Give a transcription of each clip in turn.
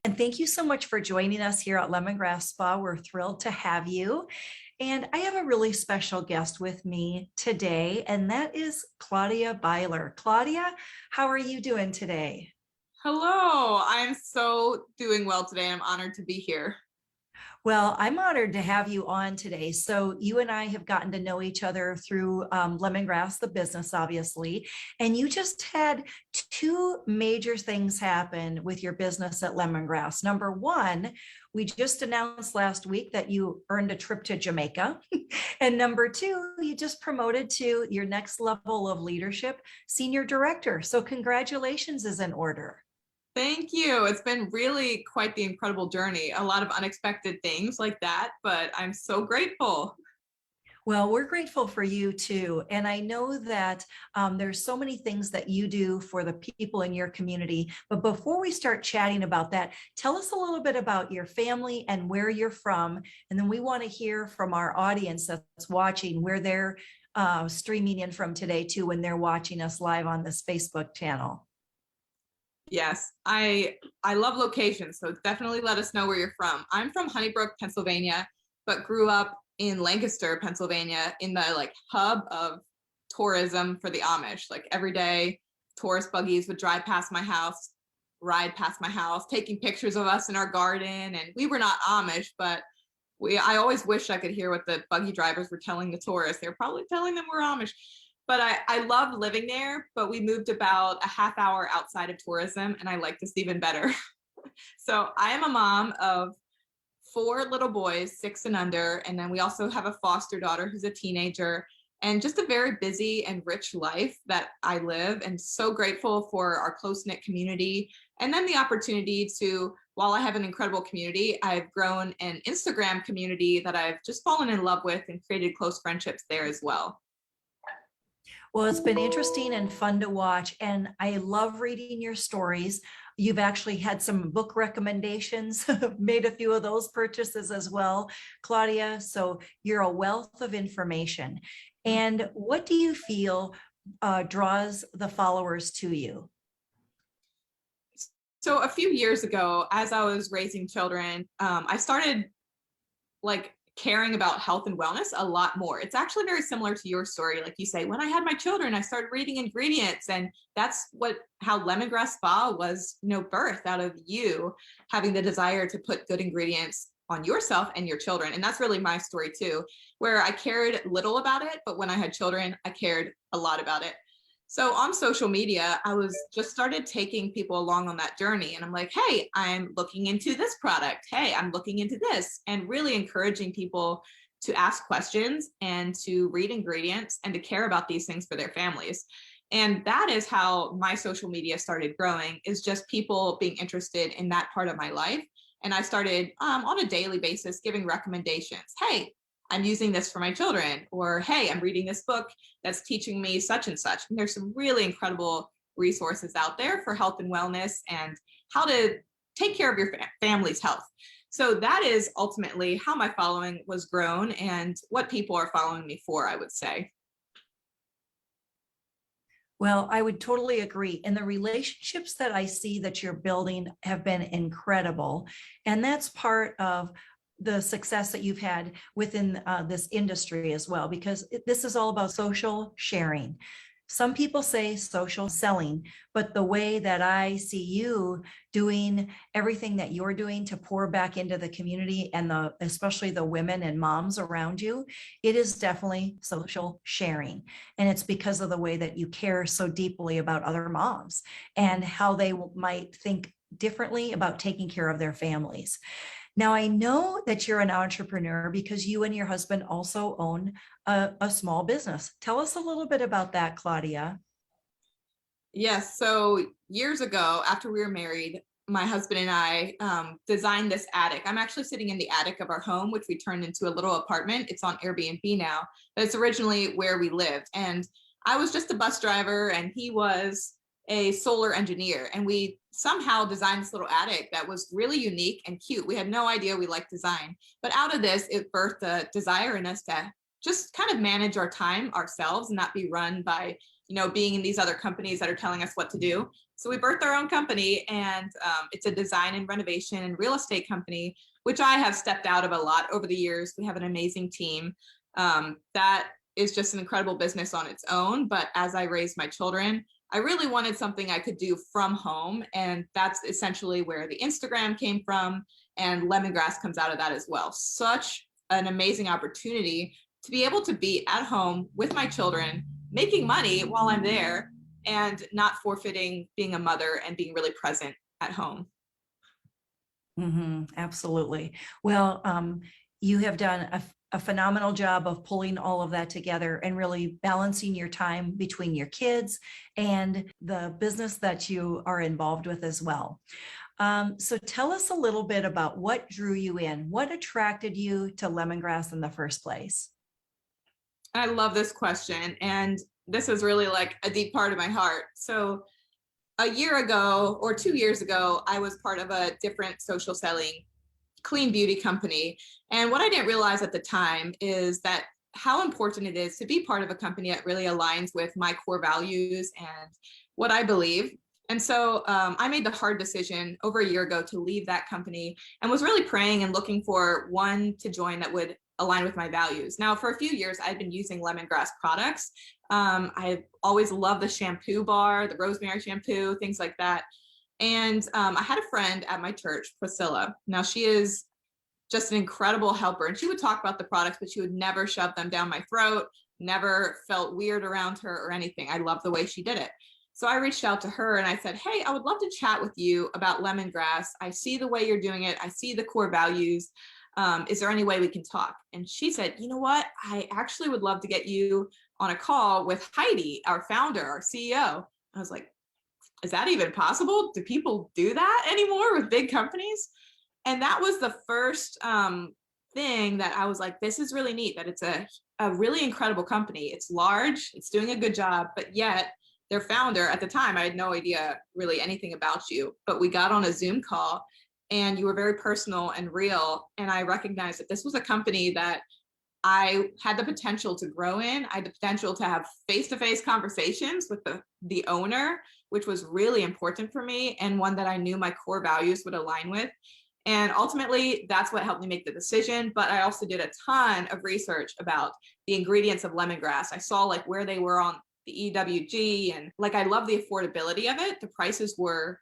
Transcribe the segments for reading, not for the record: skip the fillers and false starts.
And thank you so much for joining us here at Lemongrass Spa. We're thrilled to have you. And I have a really special guest with me today, and that is Claudia Byler. Claudia, how are you doing today? Hello, I'm so doing well today. I'm honored to be here. Well, I'm honored to have you on today. So, you and I have gotten to know each other through Lemongrass, the business, obviously. And you just had two major things happen with your business at Lemongrass. Number one, we just announced last week that you earned a trip to Jamaica. And number two, you just promoted to your next level of leadership, senior director. So, congratulations is in order. Thank you. It's been really quite the incredible journey. A lot of unexpected things like that, but I'm so grateful. Well, we're grateful for you too. And I know that there's so many things that you do for the people in your community. But before we start chatting about that, tell us a little bit about your family and where you're from. And then we want to hear from our audience that's watching where they're streaming in from today too, when they're watching us live on this Facebook channel. Yes, I love locations, so definitely let us know where you're from. I'm from Honeybrook, Pennsylvania, but grew up in Lancaster, Pennsylvania, in the hub of tourism for the Amish. Like every day, tourist buggies would drive past my house, ride past my house, taking pictures of us in our garden. And we were not Amish, but I always wish I could hear what the buggy drivers were telling the tourists. They were probably telling them we're Amish. But I love living there, but we moved about a half hour outside of tourism, and I like this even better. So I am a mom of four little boys, 6 and under, and then we also have a foster daughter who's a teenager, and just a very busy and rich life that I live, and so grateful for our close-knit community. And then the opportunity to, while I have an incredible community, I've grown an Instagram community that I've just fallen in love with and created close friendships there as well. Well, it's been interesting and fun to watch, and I love reading your stories. You've actually had some book recommendations, made a few of those purchases as well, Claudia. So you're a wealth of information. And what do you feel draws the followers to you? So a few years ago, as I was raising children, I started caring about health and wellness a lot more. It's actually very similar to your story. Like you say, when I had my children, I started reading ingredients, and that's how Lemongrass Spa was, birthed out of you having the desire to put good ingredients on yourself and your children. And that's really my story too, where I cared little about it, but when I had children, I cared a lot about it. So on social media, I was just started taking people along on that journey. And I'm like, hey, I'm looking into this product. Hey, I'm looking into this, and really encouraging people to ask questions and to read ingredients and to care about these things for their families. And that is how my social media started growing, is just people being interested in that part of my life. And I started on a daily basis giving recommendations. Hey, I'm using this for my children, or hey, I'm reading this book that's teaching me such and such. And there's some really incredible resources out there for health and wellness and how to take care of your family's health. So that is ultimately how my following was grown and what people are following me for, I would say. Well, I would totally agree. And the relationships that I see that you're building have been incredible. And that's part of the success that you've had within this industry as well, because this is all about social sharing. Some people say social selling, but the way that I see you doing everything that you're doing to pour back into the community and especially the women and moms around you, it is definitely social sharing. And it's because of the way that you care so deeply about other moms and how they might think differently about taking care of their families. Now, I know that you're an entrepreneur because you and your husband also own a small business. Tell us a little bit about that, Claudia. Yes. So years ago, after we were married, my husband and I designed this attic. I'm actually sitting in the attic of our home, which we turned into a little apartment. It's on Airbnb now, but it's originally where we lived. And I was just a bus driver, and he was a solar engineer. And we somehow designed this little attic that was really unique and cute. We had no idea we liked design, but out of this, it birthed a desire in us to just kind of manage our time ourselves and not be run by being in these other companies that are telling us what to do. So we birthed our own company, and it's a design and renovation and real estate company, which I have stepped out of a lot over the years. We have an amazing team. That is just an incredible business on its own. But as I raised my children, I really wanted something I could do from home. And that's essentially where the Instagram came from. And lemongrass comes out of that as well. Such an amazing opportunity to be able to be at home with my children, making money while I'm there, and not forfeiting being a mother and being really present at home. Absolutely. Well, you have done a phenomenal job of pulling all of that together and really balancing your time between your kids and the business that you are involved with as well. So tell us a little bit about what drew you in. What attracted you to lemongrass in the first place? I love this question. And this is really like a deep part of my heart. So a year ago or 2 years ago, I was part of a different social selling clean beauty company. And what I didn't realize at the time is that how important it is to be part of a company that really aligns with my core values and what I believe. And so I made the hard decision over a year ago to leave that company, and was really praying and looking for one to join that would align with my values. Now, for a few years, I've been using lemongrass products. I've always loved the shampoo bar, the rosemary shampoo, things like that. And I had a friend at my church, Priscilla. Now, she is just an incredible helper, and she would talk about the products, but she would never shove them down my throat, never felt weird around her or anything. I love the way she did it. So I reached out to her and I said, hey, I would love to chat with you about lemongrass. I see the way you're doing it. I see the core values. Is there any way we can talk? And she said, you know what? I actually would love to get you on a call with Heidi, our founder, our CEO. I was like, is that even possible? Do people do that anymore with big companies? And that was the first thing that I was like, this is really neat, that it's a really incredible company. It's large, it's doing a good job, but yet their founder at the time, I had no idea really anything about you, but we got on a Zoom call and you were very personal and real. And I recognized that this was a company that I had the potential to grow in. I had the potential to have face-to-face conversations with the owner, which was really important for me, and one that I knew my core values would align with. And ultimately, that's what helped me make the decision. But I also did a ton of research about the ingredients of lemongrass. I saw like where they were on the EWG, and like I love the affordability of it. The prices were,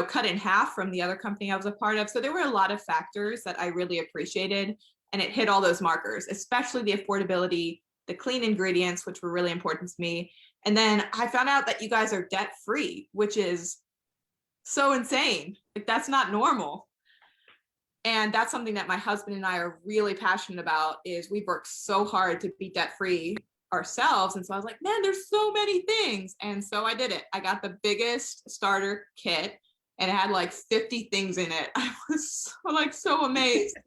cut in half from the other company I was a part of. So there were a lot of factors that I really appreciated, and it hit all those markers, especially the affordability, the clean ingredients, which were really important to me. And then I found out that you guys are debt free, which is so insane. Like that's not normal. And that's something that my husband and I are really passionate about, is we've worked so hard to be debt free ourselves. And so I was like, man, there's so many things. And so I did it. I got the biggest starter kit and it had like 50 things in it. I was so amazed.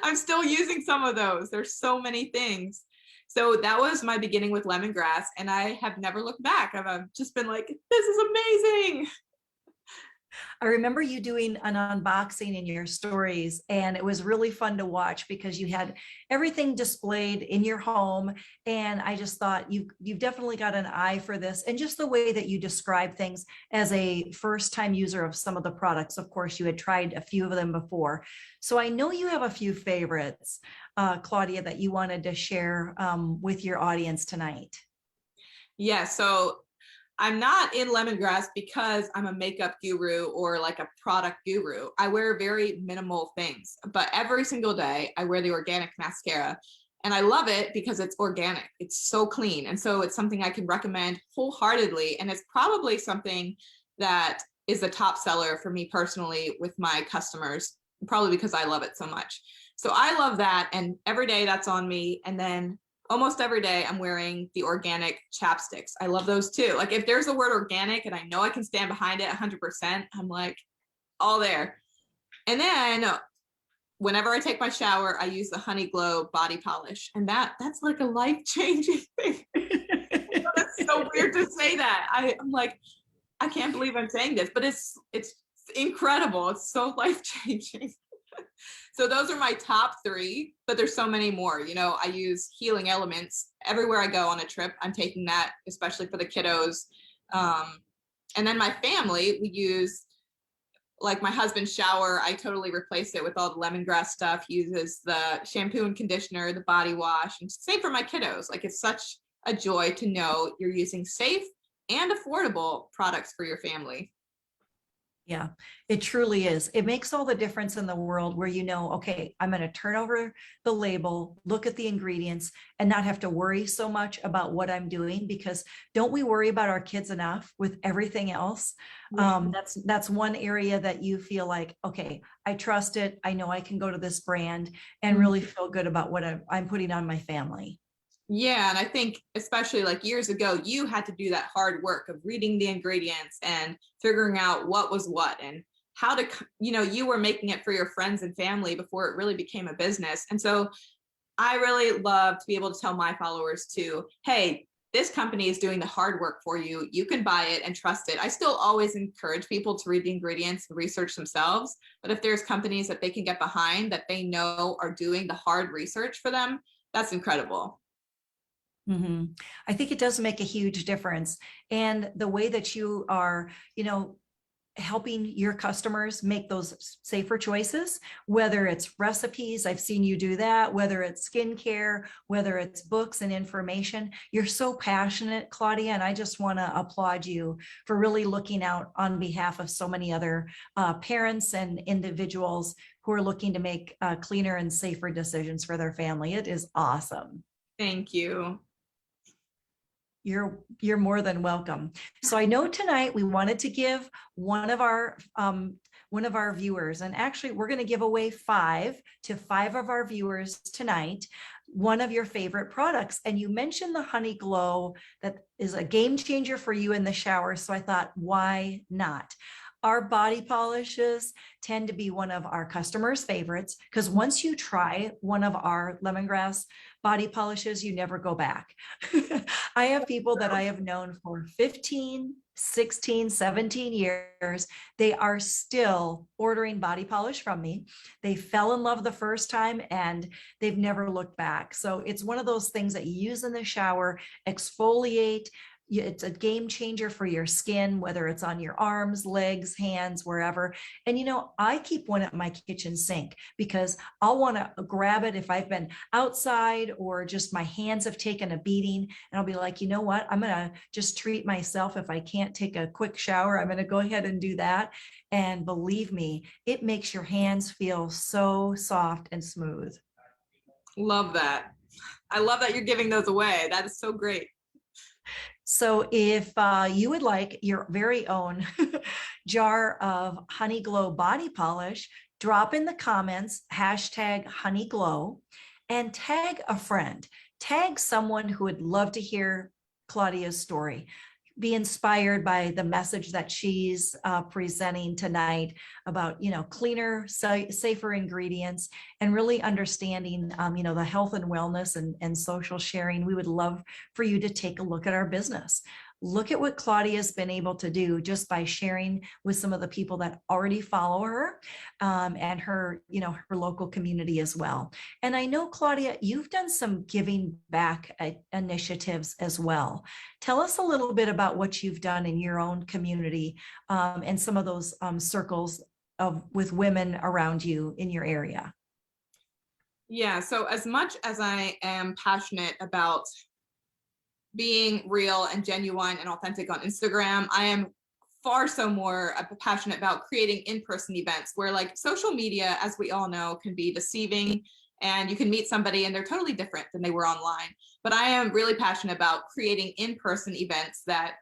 I'm still using some of those. There's so many things. So that was my beginning with lemongrass, and I have never looked back. I've just been like, this is amazing. I remember you doing an unboxing in your stories, and it was really fun to watch because you had everything displayed in your home. And I just thought you've definitely got an eye for this, and just the way that you describe things as a first-time user of some of the products. Of course, you had tried a few of them before. So I know you have a few favorites, Claudia, that you wanted to share with your audience tonight. Yeah, so I'm not in lemongrass because I'm a makeup guru or like a product guru. I wear very minimal things, but every single day I wear the organic mascara, and I love it because it's organic. It's so clean. And so it's something I can recommend wholeheartedly. And it's probably something that is the top seller for me personally with my customers, probably because I love it so much. So I love that. And every day that's on me. And then almost every day I'm wearing the organic chapsticks. I love those too. Like if there's a word organic and I know I can stand behind it 100%, I'm like all there. And then whenever I take my shower, I use the Honey Glow body polish, and that's like a life-changing thing. That's so weird to say that. I'm like, I can't believe I'm saying this, but it's incredible. It's so life-changing. So those are my top three, but there's so many more. You know, I use healing elements everywhere I go on a trip. I'm taking that, especially for the kiddos. Um, and then my family, we use like my husband's shower. I totally replaced it with all the lemongrass stuff. He uses the shampoo and conditioner, the body wash, and same for my kiddos. Like it's such a joy to know you're using safe and affordable products for your family. Yeah, it truly is. It makes all the difference in the world where you know, okay, I'm going to turn over the label, look at the ingredients, and not have to worry so much about what I'm doing, because don't we worry about our kids enough with everything else? That's one area that you feel like, okay, I trust it. I know I can go to this brand and really feel good about what I'm putting on my family. Yeah, and I think especially like years ago, you had to do that hard work of reading the ingredients and figuring out what was what and how to, you know, you were making it for your friends and family before it really became a business. And so I really love to be able to tell my followers too, hey, this company is doing the hard work for you. You can buy it and trust it. I still always encourage people to read the ingredients and research themselves. But if there's companies that they can get behind that they know are doing the hard research for them, that's incredible. I think it does make a huge difference. And the way that you are, helping your customers make those safer choices, whether it's recipes, I've seen you do that, whether it's skincare, whether it's books and information. You're so passionate, Claudia, and I just want to applaud you for really looking out on behalf of so many other parents and individuals who are looking to make cleaner and safer decisions for their family. It is awesome. Thank you. You're more than welcome. So I know tonight we wanted to give one of our viewers, and actually we're going to give away five of our viewers tonight, one of your favorite products. And you mentioned the Honey Glow, that is a game changer for you in the shower. So I thought, why not? Our body polishes tend to be one of our customers' favorites, because once you try one of our lemongrass body polishes, you never go back. I have people that I have known for 15, 16, 17 years. They are still ordering body polish from me. They fell in love the first time and they've never looked back. So it's one of those things that you use in the shower, exfoliate. It's a game changer for your skin, whether it's on your arms, legs, hands, wherever. And I keep one at my kitchen sink because I'll want to grab it if I've been outside or just my hands have taken a beating, and I'll be like, you know what, I'm going to just treat myself. If I can't take a quick shower, I'm going to go ahead and do that. And believe me, it makes your hands feel so soft and smooth. Love that. I love that you're giving those away. That is so great. So if you would like your very own jar of Honey Glow body polish, drop in the comments, hashtag Honey Glow, and tag a friend. Tag someone who would love to hear Claudia's story. Be inspired by the message that she's presenting tonight about, cleaner, safer ingredients, and really understanding, the health and wellness and social sharing. We would love for you to take a look at our business. Look at what Claudia's been able to do just by sharing with some of the people that already follow her, and her, her local community as well. And I know, Claudia, you've done some giving back initiatives as well. Tell us a little bit about what you've done in your own community, and some of those circles with women around you in your area. Yeah, so as much as I am passionate about being real and genuine and authentic on Instagram, I am far so more passionate about creating in-person events where, like, social media, as we all know, can be deceiving, and you can meet somebody and they're totally different than they were online. But I am really passionate about creating in-person events that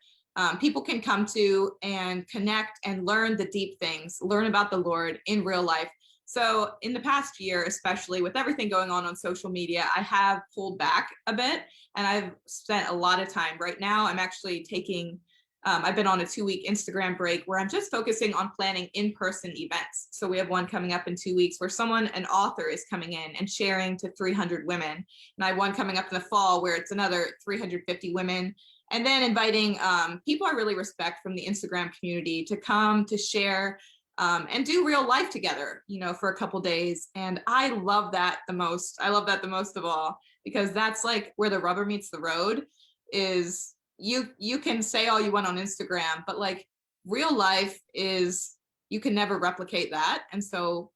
people can come to and connect and learn the deep things, learn about the Lord in real life. So in the past year, especially with everything going on social media, I have pulled back a bit, and I've spent a lot of time. Right now, I'm actually taking, I've been on a 2-week Instagram break where I'm just focusing on planning in-person events. So we have one coming up in 2 weeks where an author is coming in and sharing to 300 women. And I have one coming up in the fall where it's another 350 women. And then inviting people I really respect from the Instagram community to come to share and do real life together, for a couple days. And I love that the most. I love that the most of all, because that's like where the rubber meets the road. Is you can say all you want on Instagram, but like real life is, you can never replicate that. And so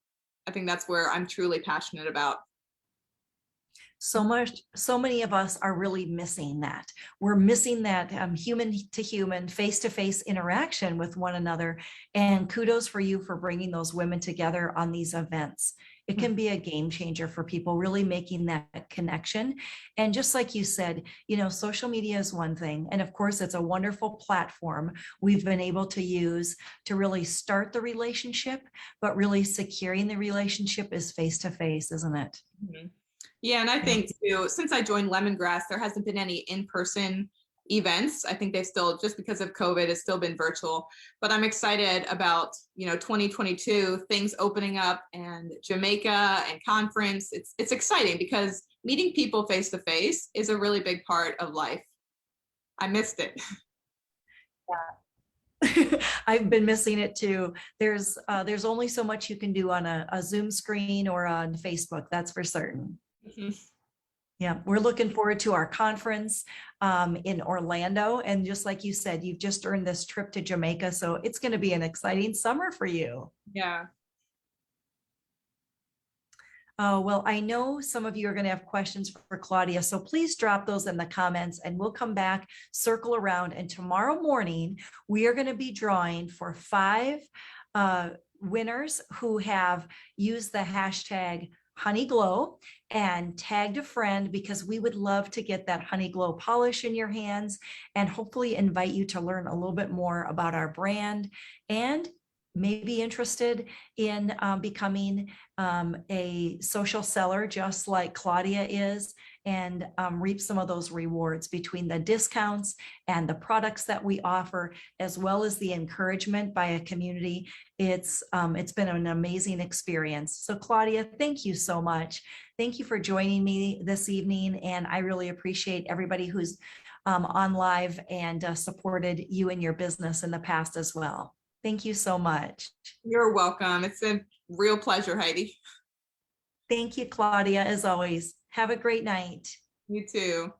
I think that's where I'm truly passionate about. So many of us are really missing that. We're missing that human to human, face to face interaction with one another. And kudos for you for bringing those women together on these events. It can be a game changer for people, really making that connection. And just like you said, social media is one thing. And of course, it's a wonderful platform we've been able to use to really start the relationship, but really securing the relationship is face to face, isn't it? Mhm. Yeah, and I think too, since I joined Lemongrass, there hasn't been any in-person events. I think they've still, just because of COVID, it's still been virtual. But I'm excited about, 2022, things opening up, and Jamaica and conference. It's exciting because meeting people face to face is a really big part of life. I missed it. I've been missing it too. There's only so much you can do on a Zoom screen or on Facebook, that's for certain. Mhm. Yeah, we're looking forward to our conference in Orlando. And just like you said, you've just earned this trip to Jamaica. So it's going to be an exciting summer for you. Yeah. Well, I know some of you are going to have questions for Claudia, so please drop those in the comments and we'll come back, circle around. And tomorrow morning, we are going to be drawing for 5 winners who have used the hashtag Honeyglow and tagged a friend, because we would love to get that Honeyglow polish in your hands and hopefully invite you to learn a little bit more about our brand and maybe interested in becoming a social seller just like Claudia is, and reap some of those rewards between the discounts and the products that we offer, as well as the encouragement by a community. It's been an amazing experience. So Claudia, thank you so much. Thank you for joining me this evening. And I really appreciate everybody who's on live and supported you and your business in the past as well. Thank you so much. You're welcome. It's a real pleasure, Heidi. Thank you, Claudia, as always. Have a great night. You too.